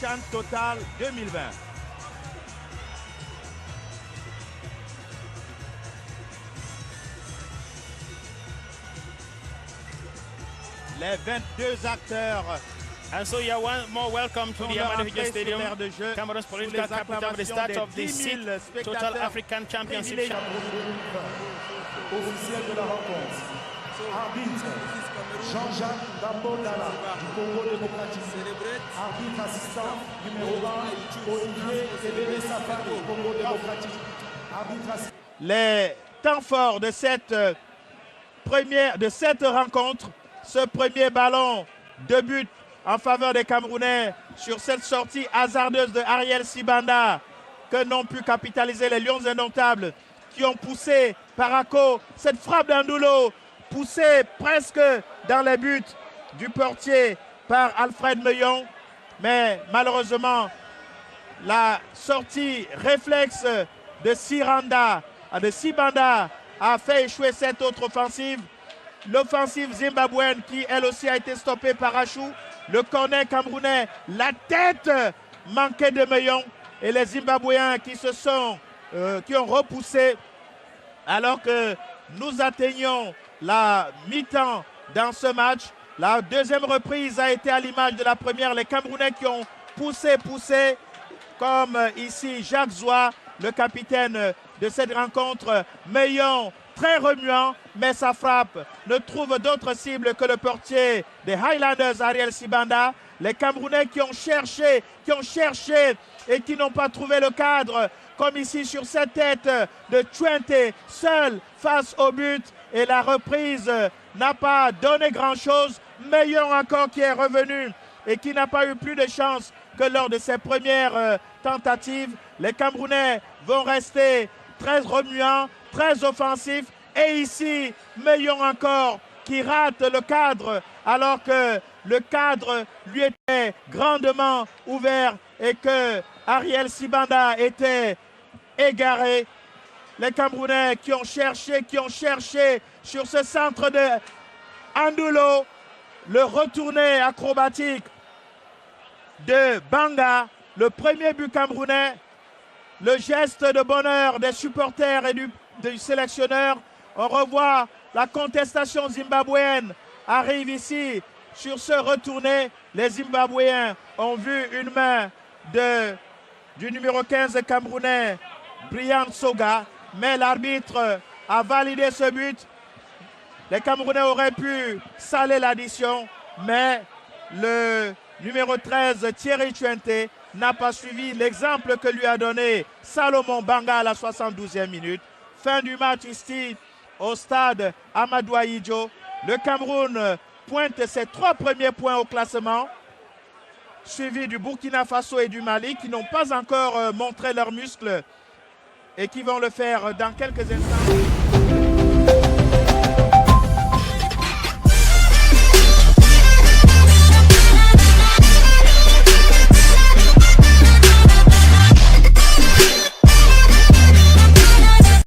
Chan Total 2020. Les 22 acteurs. And so you are one more welcome to the Amadou Hidjo Stadium, Cameroon's political capital, the start of the 6th Total African Championship. Officiel de la rencontre. Arbitre Jean-Jacques Dambodala du Congo démocratique. Arbitre assistant numéro 1 Olivier Ebele Safari du Congo démocratique. Arbitre Les temps forts de cette rencontre, ce premier ballon de but en faveur des Camerounais sur cette sortie hasardeuse de Ariel Sibanda que n'ont pu capitaliser les Lions indomptables qui ont poussé Parako, cette frappe d'Andoulo poussée presque dans les buts du portier par Alfred Meillon, mais malheureusement la sortie réflexe de Sibanda a fait échouer cette autre offensive. L'offensive zimbabwéenne qui elle aussi a été stoppée par Achou. Le corner camerounais, la tête manquée de Meillon et les Zimbabwéens qui ont repoussé alors que nous atteignons la mi-temps dans ce match. La deuxième reprise a été à l'image de la première. Les Camerounais qui ont poussé, comme ici Jacques Zoua, le capitaine de cette rencontre. Meillon, très remuant, mais sa frappe ne trouve d'autre cible que le portier des Highlanders, Ariel Sibanda. Les Camerounais qui ont cherché et qui n'ont pas trouvé le cadre, comme ici sur cette tête de Chuente, seul face au but. Et la reprise n'a pas donné grand-chose. Meillon encore qui est revenu et qui n'a pas eu plus de chance que lors de ses premières tentatives. Les Camerounais vont rester très remuants, très offensifs. Et ici, Meillon encore qui rate le cadre alors que le cadre lui était grandement ouvert et que Ariel Sibanda était égaré. Les Camerounais qui ont cherché sur ce centre de Andoulo, le retourné acrobatique de Banga, le premier but camerounais, le geste de bonheur des supporters et du sélectionneur. On revoit la contestation zimbabwéenne arrive ici sur ce retourné. Les Zimbabwéens ont vu une main du numéro 15 camerounais, Brian Soga, mais l'arbitre a validé ce but. Les Camerounais auraient pu saler l'addition, mais le numéro 13, Thierry Chuente, n'a pas suivi l'exemple que lui a donné Salomon Banga à la 72e minute. Fin du match ici au stade Amadou Hidjo. Le Cameroun pointe ses 3 premiers points au classement, suivi du Burkina Faso et du Mali qui n'ont pas encore montré leurs muscles et qui vont le faire dans quelques instants.